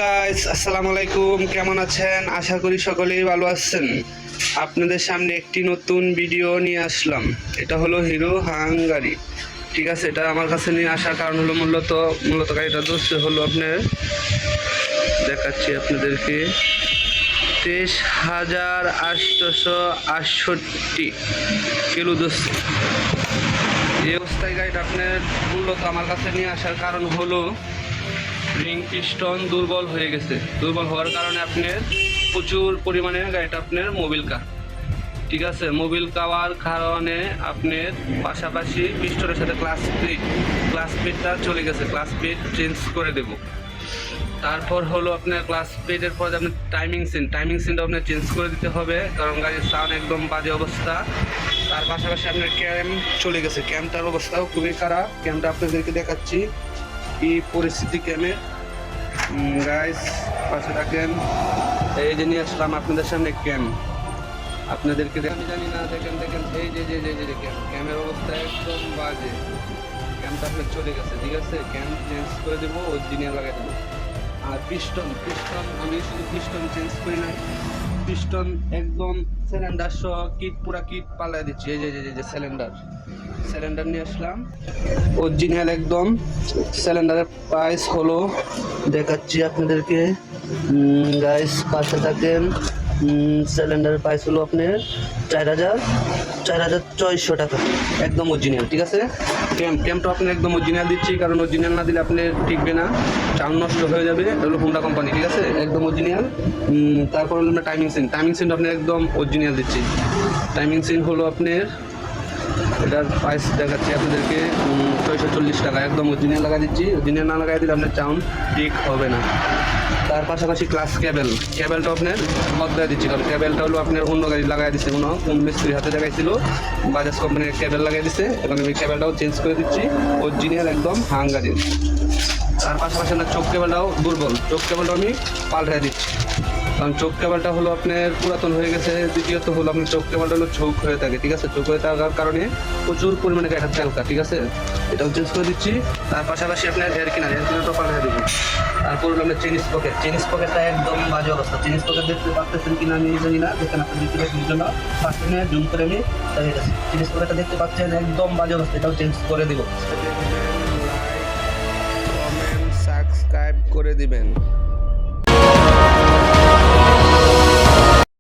Guys, আসসালামু আলাইকুম। কেমন আছেন? আশা করি সকলেই ভালো আছেন। আপনাদের সামনে একটি নতুন ভিডিও নিয়ে আসলাম। এটা হলো হিরো হাঙ্গারি। ঠিক আছে, এটা আমার কাছে নিয়ে আসার কারণ হলো মূলত গাড়িটা দোষ হলো আপনার, দেখাচ্ছি আপনাদেরকে, 23,868 কিলো দোষ। এই অবস্থায় গাড়িটা আপনার মূলত আমার কাছে নিয়ে আসার কারণ হলো রিং পিস্টন দুর্বল হয়ে গেছে। দুর্বল হওয়ার কারণে আপনার প্রচুর পরিমাণে গাড়িটা আপনার মোবিল কা, ঠিক আছে, মোবিল কাওয়ার কারণে আপনার পাশাপাশি পিস্টনের সাথে ক্লাস প্লেটটা চলে গেছে। ক্লাস প্লেট চেঞ্জ করে দেব। তারপর হলো আপনার ক্লাস প্লেটের পরে আপনার টাইমিং সিনটা আপনার চেঞ্জ করে দিতে হবে, কারণ গাড়ির সাউন্ড একদম বাজে অবস্থা। তার পাশাপাশি আপনার ক্যাম চলে গেছে। ক্যামটার অবস্থাও খুবই খারাপ। ক্যামটা আপনাদেরকে দেখাচ্ছি কি পরিস্থিতি ক্যামের। গাইস, পাশে থাকেন। এই যে নিয়ে আসলাম আপনাদের সামনে ক্যাম, আপনাদেরকে আমি জানি না, দেখেন এই যে ক্যামের অবস্থা একদম বাজে। ক্যামটা আপনার চলে গেছে, ঠিক আছে। ক্যাম চেঞ্জ করে দেবো, অরিজিনাল লাগাই দেবো। আর পিস্টন আমি শুধু পিস্টন চেঞ্জ করি নাই, পিস্টন একদম সিলিন্ডার সহ পুরা কিট পাল্লাই দিচ্ছি। এই যে সিলিন্ডার নিয়ে আসলাম অরিজিনাল একদম। সিলিন্ডারের প্রাইস হলো, দেখাচ্ছি আপনাদেরকে গাইস, পাশে থাকেন। সিলিন্ডারের প্রাইস হলো আপনার 4,600 টাকা, একদম অরিজিনাল, ঠিক আছে। ক্যামটা আপনি একদম অরিজিনাল দিচ্ছি, কারণ অরিজিনাল না দিলে আপনি টিকবে না, চাল নষ্ট হয়ে যাবে। এটা হলো হোন্ডা কোম্পানি, ঠিক আছে, একদম অরিজিনাল। তারপর হলো আমরা টাইমিং সিন আপনি একদম অরিজিনাল দিচ্ছি। টাইমিং সিন হলো আপনার, এটার প্রাইস দেখাচ্ছি আপনাদেরকে 640 টাকা, একদম অরিজিনাল লাগাই দিচ্ছি। অরিজিনাল না লাগাই দিলে আপনার চাউন্ড ঠিক হবে না। তার পাশাপাশি ক্লাস কেবেলটা আপনার বদলাই দিচ্ছি, কারণ কেবেলটা হলো আপনার অন্য গাড়ি লাগাই দিচ্ছে, কোন মিস্ত্রির হাতে দেখাইছিল, বাজাজ কোম্পানির কেবেল লাগাই দিচ্ছে, এবং আমি কেবেলটাও চেঞ্জ করে দিচ্ছি অরিজিনাল একদম হাঙ্গারির। তার পাশাপাশি আপনার চোখ কেবেলটাও দুর্বল, চোখ কেবেলটাও আমি পাল্টাই দিচ্ছি, কারণ চোখ কেবলটা হলো আপনার পুরাতন হয়ে গেছে। দ্বিতীয়ত হলো আপনার চোখ কেবলটা হলো চোখ হয়ে থাকে, ঠিক আছে। চোখ হয়ে থাকার কারণে প্রচুর পরিমাণে গাড়িটা চালকা, ঠিক আছে, এটাও চেঞ্জ করে দিচ্ছি। তার পাশাপাশি আপনার এয়ার কিনারটা পাল্টে দেবো। তারপর হলো আপনার চেনিস পকেটটা একদম বাজে অবস্থা। চেনিস পকেট দেখতে পাচ্ছেন কিনা আমি জানি না, দেখেন আপনি দেখতে পাচ্ছেন জন্য ফার্স্ট জুম করে আমি দাঁড়িয়ে গেছি। চেনিস পকেটটা দেখতে পাচ্ছেন একদম বাজে অবস্থা, এটাও চেঞ্জ করে দেবো। কমেন্ট সাবস্ক্রাইব করে দিবেন।